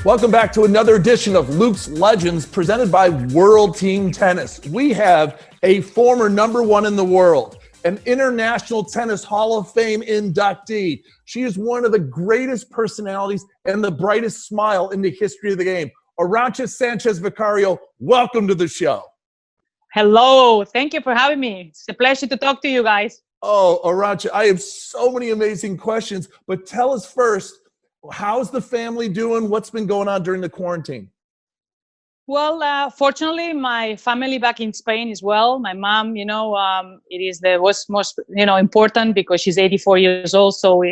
Welcome back to another edition of Luke's Legends presented by World Team Tennis. We have a former #1 in the world, an International Tennis Hall of Fame inductee. She is one of the greatest personalities and the brightest smile in the history of the game. Arantxa Sánchez-Vicario, welcome to the show. Hello, thank you for having me. It's a pleasure to talk to you guys. Oh, Arantxa, I have so many amazing questions, but tell us first, how's the family doing? What's been going on during the quarantine? Well, fortunately, my family back in Spain as well. My mom, was most, important because she's 84 years old. So,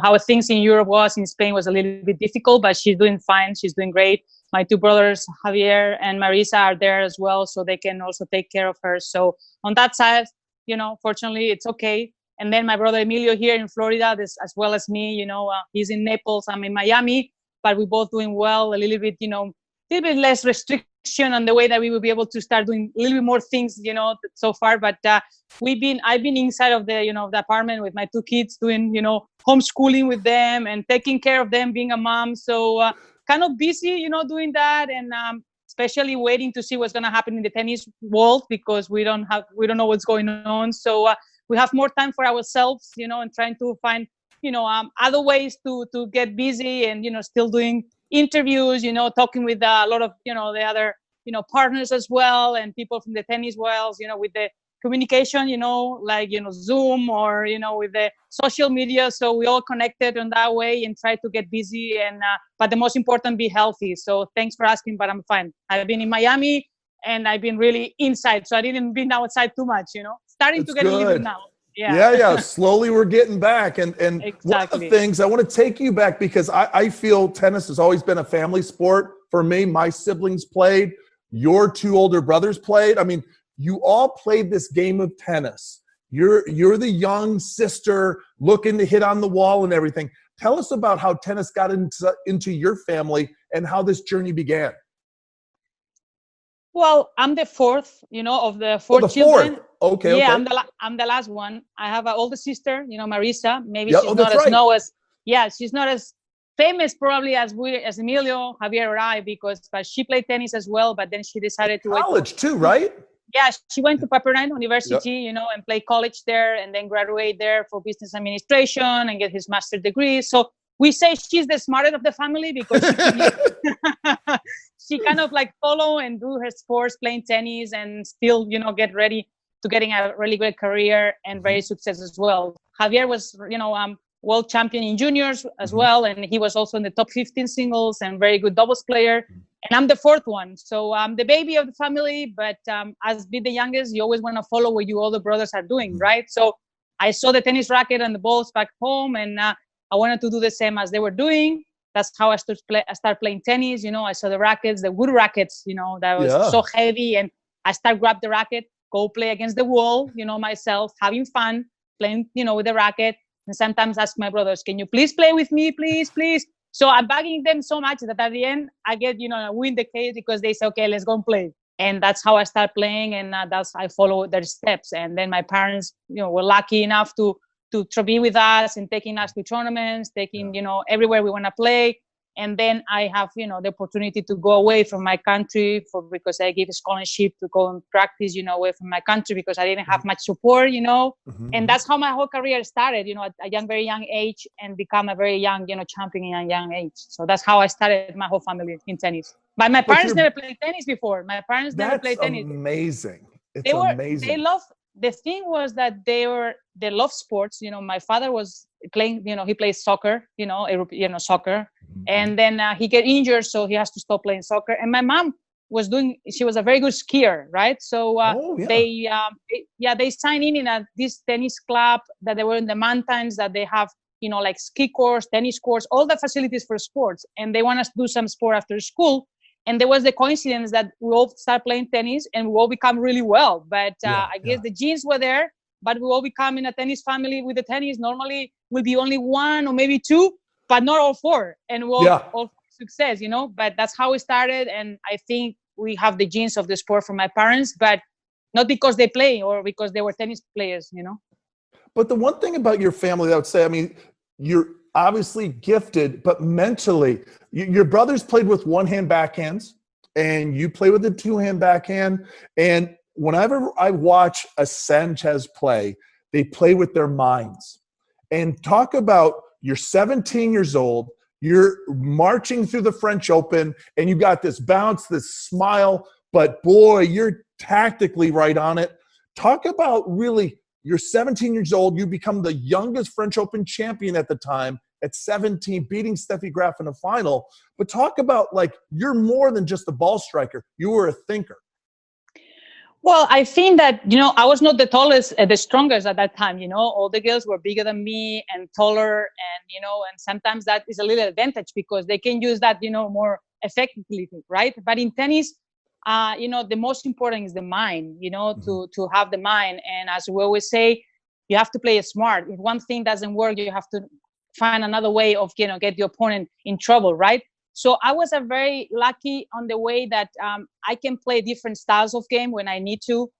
how things in Europe was in Spain was a little bit difficult, but she's doing fine. She's doing great. My two brothers, Javier and Marisa, are there as well, so they can also take care of her. So on that side, fortunately, it's okay. And then my brother Emilio here in Florida, as well as me, he's in Naples, I'm in Miami, but we're both doing well, a little bit less restriction on the way that we will be able to start doing a little bit more things, so far. But I've been inside of the, the apartment with my two kids doing, homeschooling with them and taking care of them, being a mom. So kind of busy, doing that. And especially waiting to see what's going to happen in the tennis world because we don't know what's going on. So we have more time for ourselves, and trying to find, other ways to get busy and, still doing interviews, talking with a lot of, the other, partners as well and people from the tennis world, with the communication, Zoom or, with the social media. So we all connected in that way and try to get busy and, but the most important, be healthy. So thanks for asking, but I'm fine. I've been in Miami and I've been really inside. So I didn't been outside too much, starting to get a little bit now. Yeah. Slowly we're getting back. And exactly. One of the things I want to take you back because I feel tennis has always been a family sport. For me, my siblings played, your two older brothers played. I mean, you all played this game of tennis. You're the young sister looking to hit on the wall and everything. Tell us about how tennis got into your family and how this journey began. Well, I'm the fourth, of the four children. Okay. Yeah, okay. I'm the last one. I have an older sister, Marisa. Maybe Yeah, she's she's not as famous probably as Emilio, Javier, or I, but she played tennis as well. But then she decided to college too, right? Yeah, she went to Pepperdine University, and played college there, and then graduate there for business administration and get his master's degree. So we say she's the smartest of the family because she kind of follow and do her sports, playing tennis, and still, get ready to getting a really great career and very success as well. Javier was, world champion in juniors as well, and he was also in the top 15 singles and very good doubles player. And I'm the fourth one, so I'm the baby of the family. But as being the youngest, you always want to follow what your older brothers are doing, right? So I saw the tennis racket and the balls back home, and I wanted to do the same as they were doing. That's how I started playing tennis. I saw the rackets, the wood rackets, that was so heavy, and I started grab the racket, go play against the wall, myself, having fun, playing, with the racket, and sometimes ask my brothers, can you please play with me, please? So I'm bugging them so much that at the end, I get, win the case because they say, okay, let's go and play. And that's how I start playing, and I follow their steps. And then my parents, were lucky enough to be with us and taking us to tournaments, taking, everywhere we want to play. And then I have, the opportunity to go away from my country because I give a scholarship to go and practice, away from my country because I didn't have much support, And that's how my whole career started, at a very young age and become a very young, champion in a young age. So that's how I started my whole family in tennis. But my parents never played tennis before. My parents never played tennis. That's amazing. It's amazing. They love. The thing was that they love sports. My father was playing, he plays soccer, soccer. And then he get injured, so he has to stop playing soccer. And my mom she was a very good skier, right? So they signed in this tennis club that they were in the mountains that they have, ski course, tennis courts, all the facilities for sports. And they want us to do some sport after school. And there was the coincidence that we all start playing tennis and we all become really well. But I guess the genes were there, but we all become in a tennis family with the tennis. Normally will be only one or maybe two, but not all four. And we'll all success, but that's how we started. And I think we have the genes of the sport from my parents, but not because they play or because they were tennis players, But the one thing about your family, I would say, I mean, obviously gifted, but mentally, your brothers played with one-hand backhands, and you play with a two-hand backhand. And whenever I watch a Sanchez play, they play with their minds. And talk about, you're 17 years old, you're marching through the French Open, and you got this bounce, this smile, but boy, you're tactically right on it. Talk about really, you're 17 years old, you become the youngest French Open champion at the time at 17, beating Steffi Graf in a final. But talk about, like, you're more than just a ball striker. You were a thinker. Well, I think that, I was not the tallest, the strongest at that time, all the girls were bigger than me and taller, and, and sometimes that is a little advantage because they can use that, more effectively, right? But in tennis, the most important is the mind, to have the mind. And as we always say, you have to play it smart. If one thing doesn't work, you have to find another way of, get the opponent in trouble, right? So I was very lucky on the way that I can play different styles of game when I need to.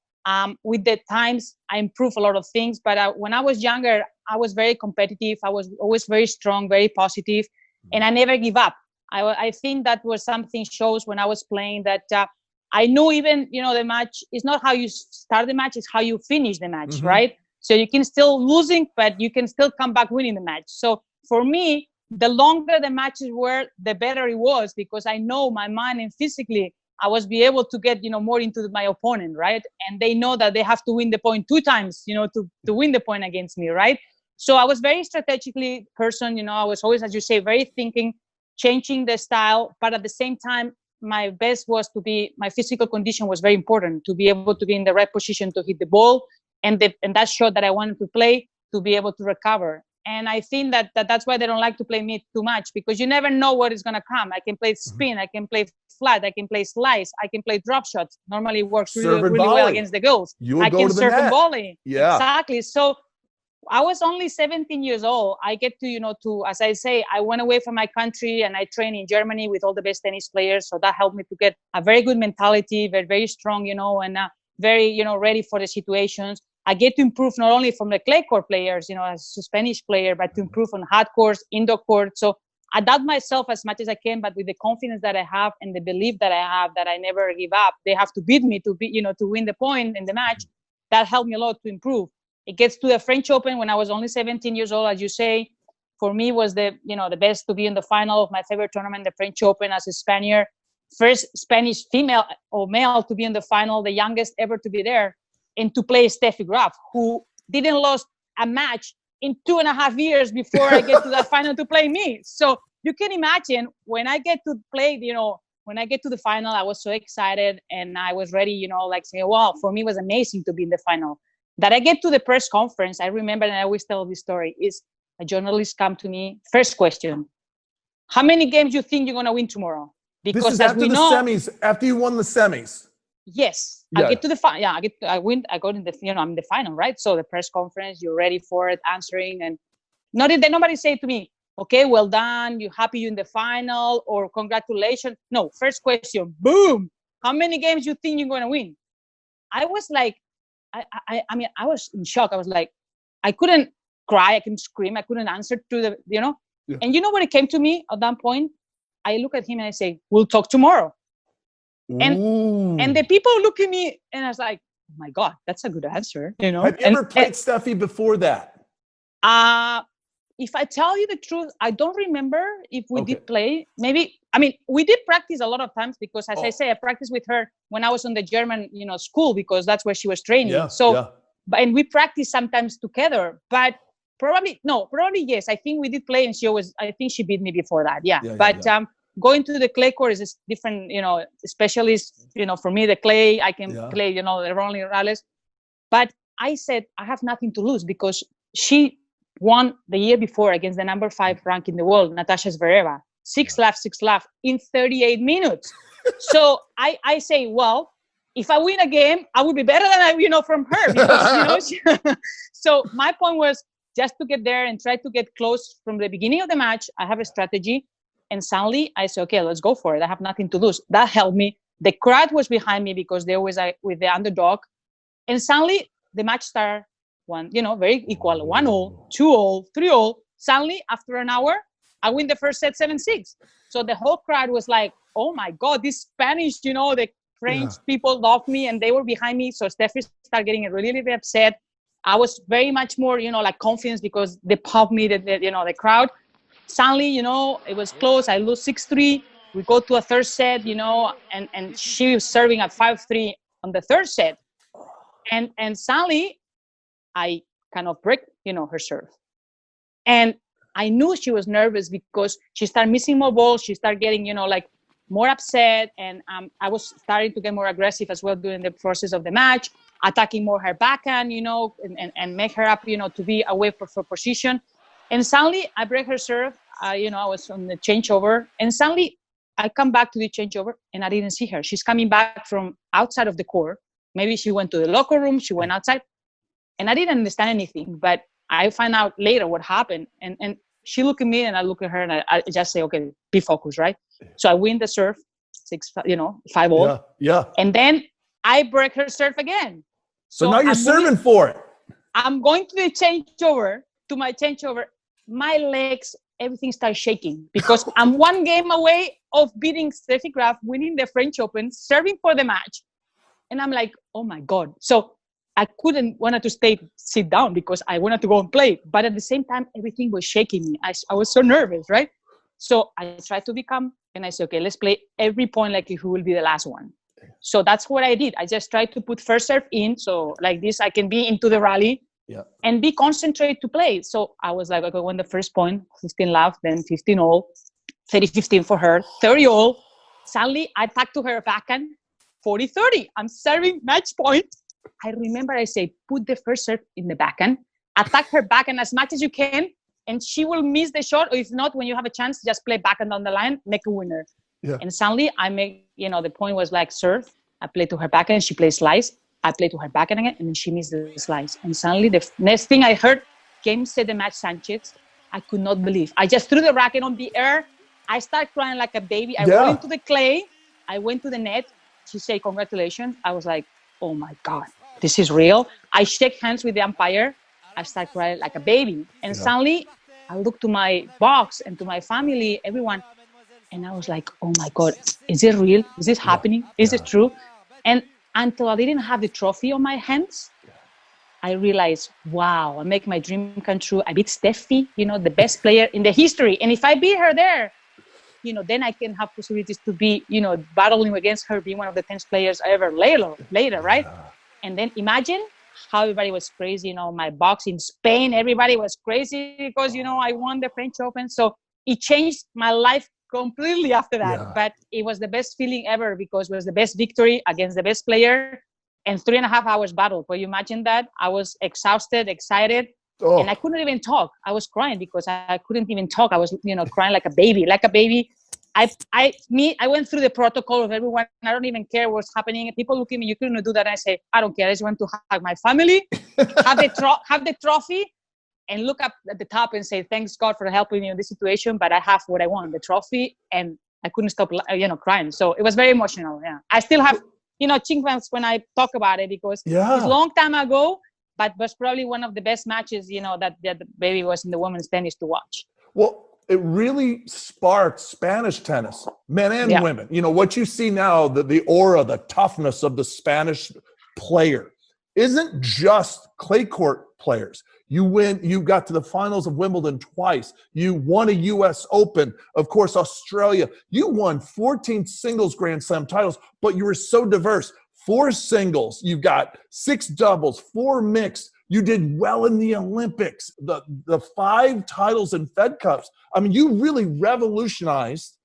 With the times, I improve a lot of things. But when I was younger, I was very competitive. I was always very strong, very positive, and I never give up. I think that was something shows when I was playing that I knew even, the match is not how you start the match, it's how you finish the match, right? So you can still losing, but you can still come back winning the match. So for me, the longer the matches were, the better it was, because I know my mind and physically, I was be able to get, more into my opponent, right? And they know that they have to win the point 2 times, to win the point against me, right? So I was very strategically person, I was always, as you say, very thinking, changing the style, but at the same time, my best was my physical condition was very important, to be able to be in the right position to hit the ball, and that shot that I wanted to play, to be able to recover. And I think that's why they don't like to play me too much, because you never know what is going to come. I can play spin, I can play flat, I can play slice, I can play drop shots. Normally it works really well against the girls. I can serve and volley. Yeah. Exactly. So I was only 17 years old. I get to, as I say, I went away from my country and I trained in Germany with all the best tennis players. So that helped me to get a very good mentality, very, very strong, and very, ready for the situations. I get to improve not only from the clay court players, as a Spanish player, but to improve on hard courts, indoor courts. So I doubt myself as much as I can, but with the confidence that I have and the belief that I have that I never give up, they have to beat me to to win the point in the match. That helped me a lot to improve. It gets to the French Open when I was only 17 years old, as you say. For me, was the best to be in the final of my favorite tournament, the French Open, as a Spaniard, first Spanish female or male to be in the final, the youngest ever to be there. And to play Steffi Graf, who didn't lose a match in 2.5 years before I get to that final to play me. So you can imagine when I get to play, when I get to the final, I was so excited and I was ready, saying, wow, for me it was amazing to be in the final. That I get to the press conference, I remember, and I always tell this story, is a journalist come to me, first question, how many games you think you're going to win tomorrow? Because this is after the semis, after you won the semis. Yes, yeah. I get to the final. Yeah, I win. I go in the, I'm in the final, right? So the press conference, you're ready for it, answering, and nobody say to me, "Okay, well done. You happy you in the final?" or "Congratulations." No, first question, boom. How many games you think you're gonna win? I was like, I mean, I was in shock. I was like, I couldn't cry, I couldn't scream, I couldn't answer to the, Yeah. And what it came to me at that point? I look at him and I say, "We'll talk tomorrow." And the people look at me and I was like, oh my God, that's a good answer. Have you ever played Steffi before that? If I tell you the truth, I don't remember if we did play. Maybe, we did practice a lot of times because, as I say, I practiced with her when I was on the German, school, because that's where she was training. And we practiced sometimes together, but probably yes. I think we did play, and I think she beat me before that. Going to the clay court is a different, specialist, for me, the clay, I can play, the Rolling Rallies. But I said, I have nothing to lose because she won the year before against the number 5 rank in the world, Natasha Zvereva, 6 love in 38 minutes. So I say, well, if I win a game, I will be better than from her because, so my point was just to get there and try to get close from the beginning of the match. I have a strategy. And suddenly I said, okay, let's go for it. I have nothing to lose. That helped me. The crowd was behind me because they always with the underdog. And suddenly the match started very equal. 1-0, 2-0, 3-0. Suddenly, after an hour, I win the first set 7-6. So the whole crowd was like, oh my God, this Spanish, the French people loved me and they were behind me. So Steffi started getting really, really upset. I was very much more, like confidence because they pumped me, the crowd. Suddenly, it was close. I lose 6-3. We go to a third set, and she was serving at 5-3 on the third set. And suddenly I kind of break, her serve. And I knew she was nervous because she started missing more balls. She started getting, more upset. And I was starting to get more aggressive as well during the process of the match, attacking more her backhand, and make her up, to be away for position. And suddenly I break her serve. I was on the changeover. And suddenly I come back to the changeover and I didn't see her. She's coming back from outside of the court. Maybe she went to the locker room. She went outside. And I didn't understand anything. But I find out later what happened. And she looked at me and I look at her and I just say, okay, be focused, right? So I win the serve, 5-all. Yeah. And then I break her serve again. So now you're serving for it. I'm going to the changeover, my legs, everything starts shaking because I'm one game away of beating Steffi Graf, winning the French Open, serving for the match. And I'm like, oh my God. So I wanted to sit down because I wanted to go and play. But at the same time, everything was shaking me. I was so nervous, right? So I tried to be calm and I said, okay, let's play every point like who will be the last one. So that's what I did. I just tried to put first serve in. So like this, I can be into the rally and be concentrated to play. So I was like, okay, won the first point, 15 love, then 15-all, 30-15 for her, 30-all. Suddenly I tack to her backhand, 40-30. I'm serving match point. I remember I say, put the first serve in the backhand, attack her backhand as much as you can, and she will miss the shot. Or if not, when you have a chance, just play backhand down the line, make a winner. Yeah. And suddenly I make, the point was like serve. I play to her backhand, she plays slice. I play to her backhand again, and then she missed the slice. And suddenly the next thing I heard, game set the match Sanchez. I could not believe. I just threw the racket on the air. I started crying like a baby. I rolled into the clay. I went to the net. She said, congratulations. I was like, oh my God, this is real. I shake hands with the umpire. I start crying like a baby. And suddenly I look to my box and to my family, everyone. And I was like, oh my God, is it real? Is this happening? Is it true? And until I didn't have the trophy on my hands, I realized, wow, I make my dream come true. I beat Steffi, the best player in the history. And if I beat her there, then I can have possibilities to be, battling against her, being one of the 10 players ever later, right? And then imagine how everybody was crazy. My box in Spain, everybody was crazy because, I won the French Open. So it changed my life completely after that. Yeah. But it was the best feeling ever because it was the best victory against the best player and 3.5 hours battle. But you imagine that? I was exhausted, excited. Oh. And I couldn't even talk. I was crying because I couldn't even talk. I was, crying like a baby. I went through the protocol of everyone. I don't even care what's happening. People look at me, you couldn't do that. And I say, I don't care. I just want to hug my family, have the trophy, and look up at the top and say, thanks God for helping me in this situation. But I have what I want, the trophy. And I couldn't stop, crying. So it was very emotional. Yeah. I still have, chinkbumps when I talk about it because it's a long time ago, but was probably one of the best matches, that the baby was in the women's tennis to watch. Well, it really sparked Spanish tennis, men and women. What you see now, the aura, the toughness of the Spanish player isn't just clay court players. You got to the finals of Wimbledon twice. You won a U.S. Open, of course, Australia. You won 14 singles Grand Slam titles, but you were so diverse. 4 singles, you've got 6 doubles, 4 mixed. You did well in the Olympics, the 5 titles in Fed Cups. I mean, you really revolutionized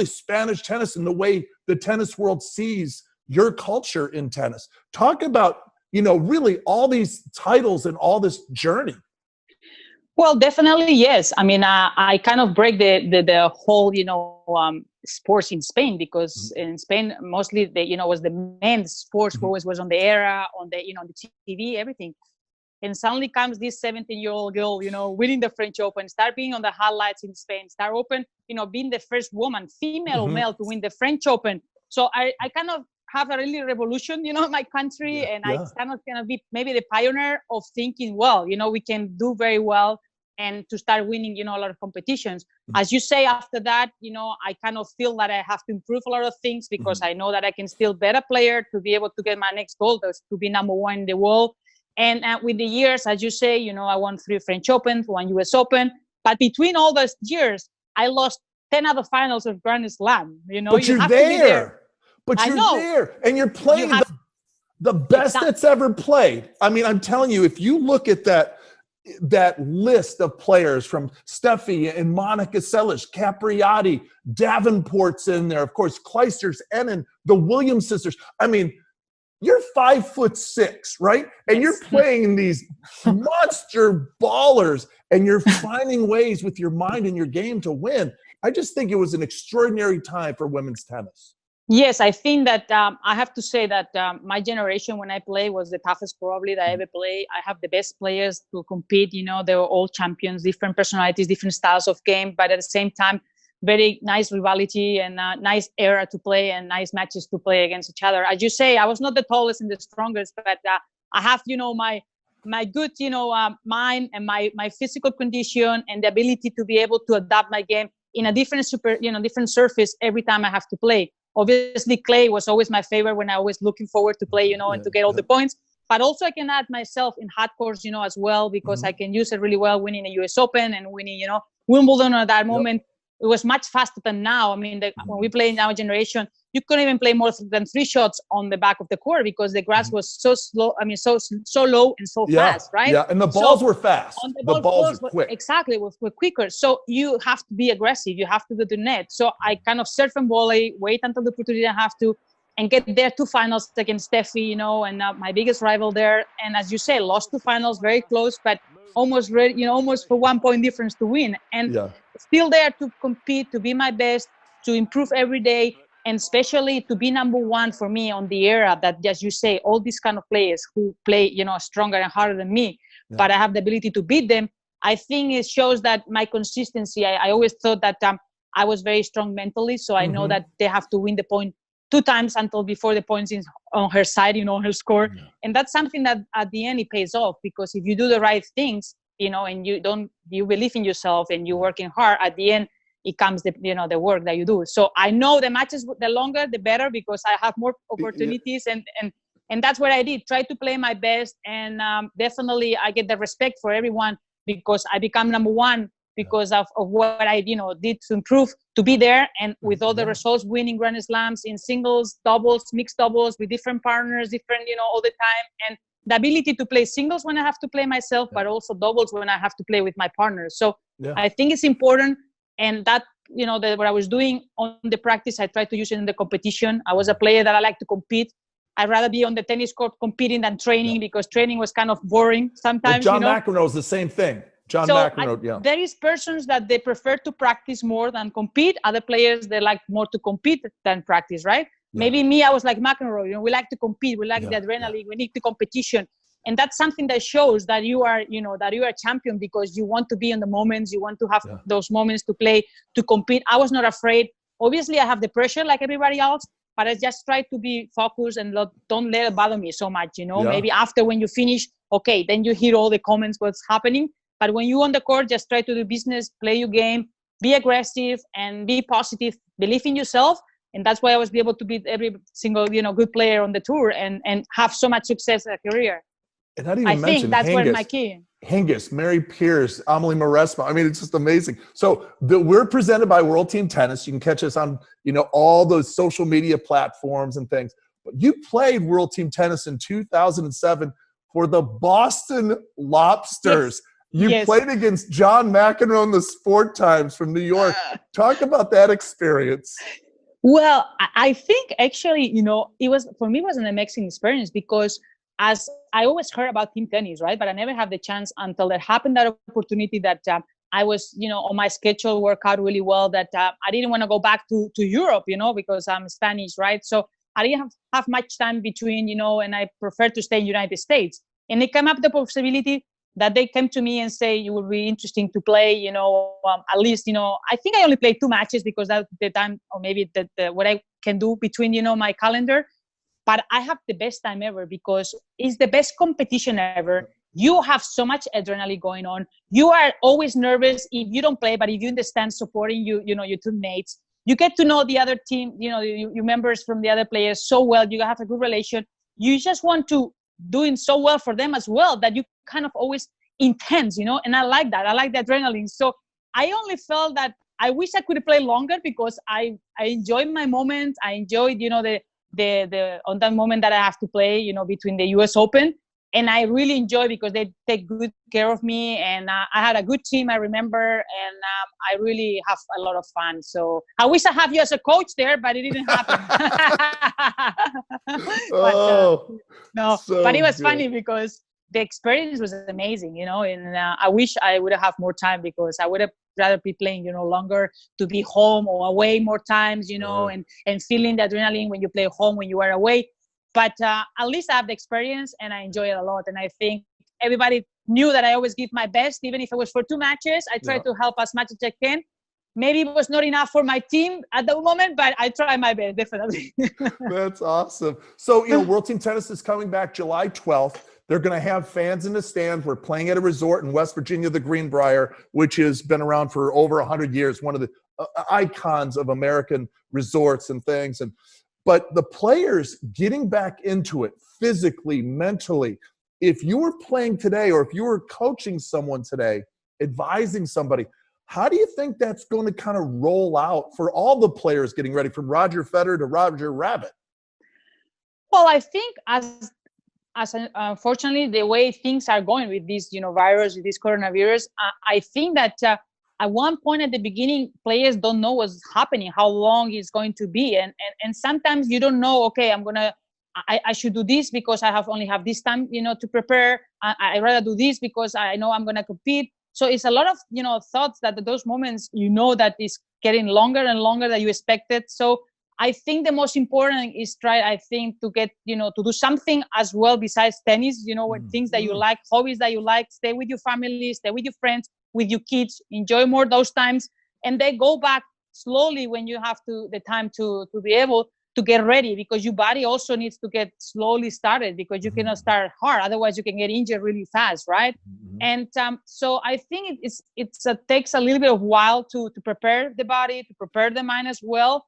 Spanish tennis in the way the tennis world sees your culture in tennis. Talk about, really all these titles and all this journey. Well, definitely, yes. I mean, I kind of break the whole, sports in Spain because in Spain, mostly, was the men's sports always was on the era, on the TV, everything. And suddenly comes this 17-year-old girl, winning the French Open, start being on the highlights in Spain, start open, being the first woman, female, male to win the French Open. So I kind of have a really revolution, in my country. And I kind of be maybe the pioneer of thinking, well, we can do very well and to start winning, a lot of competitions. As you say, after that, I kind of feel that I have to improve a lot of things because I know that I can still be a player to be able to get my next goal, to be number one in the world. And with the years, as you say, I won 3 French Opens, 1 US Open. But between all those years, I lost 10 other finals of Grand Slam. But you're there. But you're there. And you're playing the best that's ever played. I mean, I'm telling you, if you look at that list of players from Steffi and Monica Seles, Capriati, Davenport's in there, of course, Clijsters, Ennen, the Williams sisters. I mean, you're 5'6", right? And you're playing these monster ballers, and you're finding ways with your mind and your game to win. I just think it was an extraordinary time for women's tennis. Yes, I think that I have to say that my generation, when I play, was the toughest probably that I ever played. I have the best players to compete. They were all champions, different personalities, different styles of game, but at the same time, very nice rivalry and nice era to play and nice matches to play against each other. As you say, I was not the tallest and the strongest, but I have, my good, mind and my physical condition and the ability to be able to adapt my game in a different different surface every time I have to play. Obviously, clay was always my favorite when I was looking forward to play, and to get all the points. But also I can add myself in hard courts, as well, because I can use it really well, winning a US Open and winning, Wimbledon at that moment. It was much faster than now. I mean, when we play in our generation, you couldn't even play more than 3 shots on the back of the court because the grass was so slow. I mean, so low and so fast, right? Yeah, and the balls were fast. The balls were quick. Exactly, were quicker. So you have to be aggressive. You have to go to net. So I kind of serve and volley, wait until the opportunity I have to, and get there 2 finals against Steffi, and my biggest rival there. And as you say, lost 2 finals, very close, but almost ready, almost for 1 point difference to win. And still there to compete, to be my best, to improve every day, and especially to be number one for me on the era that, as you say, all these kind of players who play, stronger and harder than me, but I have the ability to beat them. I think it shows that my consistency, I always thought that I was very strong mentally. So I know that they have to win the point 2 times until before the points is on her side, on her score. And that's something that at the end it pays off, because if you do the right things, and you believe in yourself and you're working hard, at the end it comes the work that you do. So I know the matches, the longer the better, because I have more opportunities, and that's what I did. Try to play my best, and definitely I get the respect for everyone because I become number one because of what I did to improve, to be there, and with all the results, winning Grand Slams in singles, doubles, mixed doubles with different partners, different all the time, and the ability to play singles when I have to play myself, but also doubles when I have to play with my partners. So I think it's important, and that what I was doing on the practice, I tried to use it in the competition. I was a player that I like to compete. I'd rather be on the tennis court competing than training because training was kind of boring sometimes. Well, John McEnroe is the same thing. There is persons that they prefer to practice more than compete. Other players, they like more to compete than practice, right? Maybe me, I was like McEnroe. We like to compete. We like the adrenaline. We need the competition. And that's something that shows that you are, that you are a champion because you want to be in the moments. You want to have those moments to play, to compete. I was not afraid. Obviously, I have the pressure like everybody else, but I just try to be focused and don't let it bother me so much, Maybe after when you finish, okay, then you hear all the comments, what's happening. But when you're on the court, just try to do business, play your game, be aggressive and be positive, believe in yourself. And that's why I was able to beat every single, good player on the tour and have so much success in a career. And I think that's where my key. Hingis, Mary Pierce, Amelie Mauresmo. I mean, it's just amazing. So we're presented by World Team Tennis. You can catch us on, all those social media platforms and things. But you played World Team Tennis in 2007 for the Boston Lobsters. You played against John McEnroe in the Sport Times from New York. Talk about that experience. Well, I think actually, it was an amazing experience because as I always heard about team tennis, right? But I never had the chance until there happened that opportunity that I was, on my schedule worked out really well that I didn't want to go back to Europe, because I'm Spanish, right? So I didn't have much time between, and I prefer to stay in the United States. And it came up the possibility that they came to me and say, you will be interesting to play, at least, I think I only played 2 matches because that's the time, or maybe what I can do between, my calendar. But I have the best time ever because it's the best competition ever. you have so much adrenaline going on. You are always nervous if you don't play, but if you're in the stand supporting your teammates, you get to know the other team, your members from the other players so well. You have a good relation. You just want to doing so well for them as well that you kind of always intense, and I like that. I like the adrenaline. So I only felt that I wish I could play longer because I enjoyed my moment. I enjoyed, the on that moment that I have to play, between the US Open. And I really enjoy because they take good care of me. And I had a good team, I remember. And I really have a lot of fun. So I wish I have you as a coach there, but it didn't happen. But it was funny because the experience was amazing, and I wish I would have more time because I would have rather be playing, longer, to be home or away more times, and feeling the adrenaline when you play home, when you are away. But at least I have the experience and I enjoy it a lot. And I think everybody knew that I always give my best, even if it was for 2 matches. I try to help as much as I can. Maybe it was not enough for my team at the moment, but I try my best, definitely. That's awesome. So, World Team Tennis is coming back July 12th. They're going to have fans in the stands. We're playing at a resort in West Virginia, the Greenbrier, which has been around for over 100 years, one of the icons of American resorts and things. But the players getting back into it physically, mentally, if you were playing today or if you were coaching someone today, advising somebody, how do you think that's going to kind of roll out for all the players getting ready, from Roger Federer to Roger Rabbit? Well, I think as unfortunately, the way things are going with this, virus, with this coronavirus, I think that at one point at the beginning, players don't know what's happening, how long it's going to be. And sometimes you don't know, okay, I should do this because I only have this time, to prepare. I rather do this because I know I'm going to compete. So it's a lot of, thoughts that at those moments, that is getting longer and longer than you expected. So I think the most important is to get, to do something as well besides tennis, things that you like, hobbies that you like, stay with your family, stay with your friends, with your kids, enjoy more those times, and then go back slowly when you have the time to be able to get ready, because your body also needs to get slowly started, because you cannot start hard. Otherwise you can get injured really fast, right? And so I think it takes a little bit of while to prepare the body, to prepare the mind as well.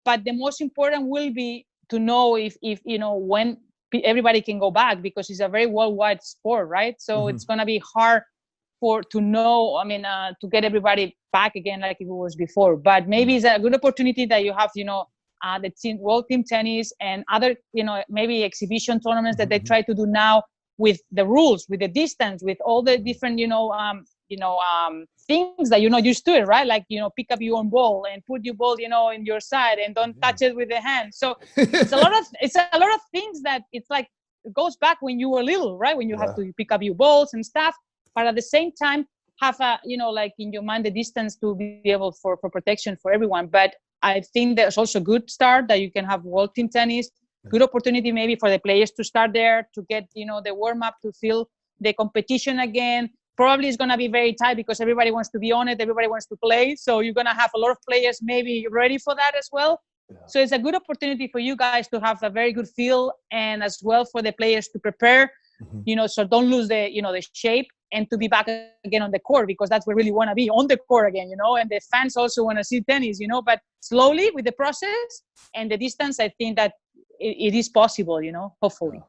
But the most important will be to know if when everybody can go back, because it's a very worldwide sport, right? So it's going to be hard to know, to get everybody back again like it was before. But maybe it's a good opportunity that you have, the World Team Tennis and other, maybe exhibition tournaments that they try to do now with the rules, with the distance, with all the different, things that you're not used to it, right? Like, pick up your own ball and put your ball, in your side and don't touch it with the hand. So it's a lot of things that it's like, it goes back when you were little, right? When you have to pick up your balls and stuff, but at the same time, have a, like in your mind, the distance to be able for protection for everyone. But I think there's also a good start that you can have World Team Tennis, good opportunity maybe for the players to start there, to get, the warm up, to feel the competition again. Probably it's going to be very tight because everybody wants to be on it. Everybody wants to play. So you're going to have a lot of players maybe ready for that as well. Yeah. So it's a good opportunity for you guys to have a very good feel, and as well for the players to prepare, so don't lose the shape, and to be back again on the court, because that's where we really want to be, on the court again, and the fans also want to see tennis, but slowly with the process and the distance, I think that it is possible, hopefully. Yeah.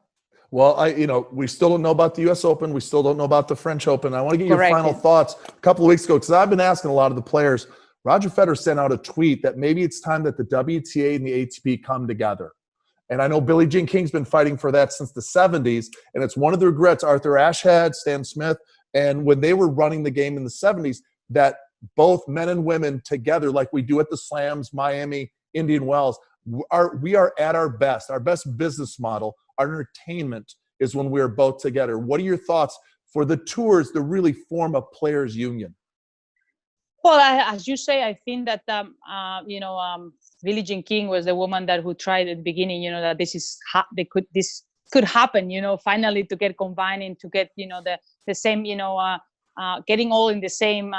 Well, we still don't know about the U.S. Open. We still don't know about the French Open. I want to get your final thoughts. A couple of weeks ago, because I've been asking a lot of the players, Roger Federer sent out a tweet that maybe it's time that the WTA and the ATP come together. And I know Billie Jean King's been fighting for that since the 70s, and it's one of the regrets Arthur Ashe had, Stan Smith, and when they were running the game in the 70s, that both men and women together, like we do at the Slams, Miami, Indian Wells, we are at our best business model, our entertainment is when we're both together. What are your thoughts for the tours to really form a players' union? Well, as you say, I think that Billie Jean King was the woman who tried at the beginning, that this could happen, finally, to get combining, to get the same, getting all in the same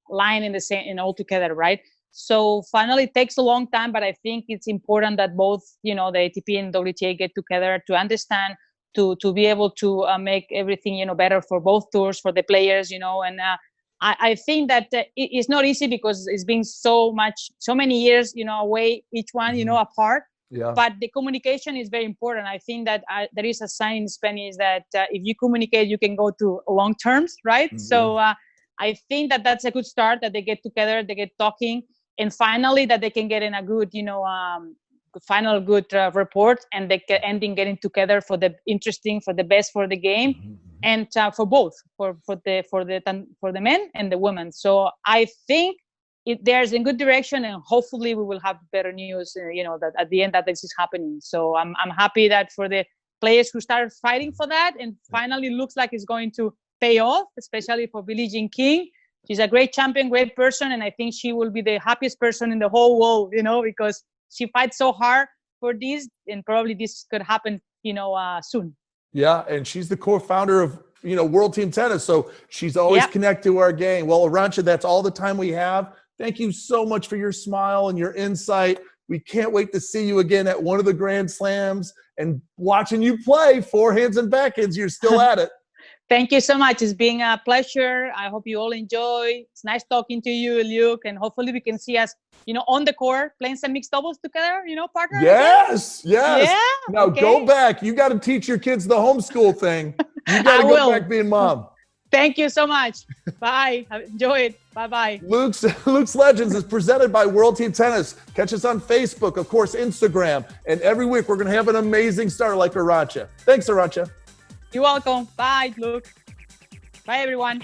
line, in the same, all together, right? So finally, it takes a long time, but I think it's important that both, the ATP and WTA get together to understand to be able to make everything, better for both tours, for the players, and I think that it's not easy because it's been so many years, away, each one, apart. Yeah. But the communication is very important. I think that there is a saying in Spanish that if you communicate, you can go to long terms, right? Mm-hmm. So I think that that's a good start, that they get together, they get talking, and finally that they can get in a good, final good report, and they can ending getting together for the best for the game, Mm-hmm. and for both, for the men and the women. So I think there's in good direction, and hopefully we will have better news, that at the end that this is happening. So I'm happy that for the players who started fighting for that, and finally looks like it's going to pay off, especially for Billie Jean King. She's a great champion, great person, and I think she will be the happiest person in the whole world, because she fights so hard for this, and probably this could happen, soon. Yeah, and she's the co-founder of, World Team Tennis, so she's always connected to our game. Well, Arantxa, that's all the time we have. Thank you so much for your smile and your insight. We can't wait to see you again at one of the Grand Slams and watching you play forehands and backhands. You're still at it. Thank you so much. It's been a pleasure. I hope you all enjoy. It's nice talking to you, Luke, and hopefully we can see us, on the court playing some mixed doubles together, partner. Yes. Yeah. Now go back. You got to teach your kids the homeschool thing. You got to go back being mom. Thank you so much. Bye. Enjoy it. Bye-bye. Luke's Legends is presented by World Team Tennis. Catch us on Facebook, of course, Instagram. And every week we're going to have an amazing star like Arantxa. Thanks, Arantxa. You're welcome. Bye, Luke. Bye, everyone.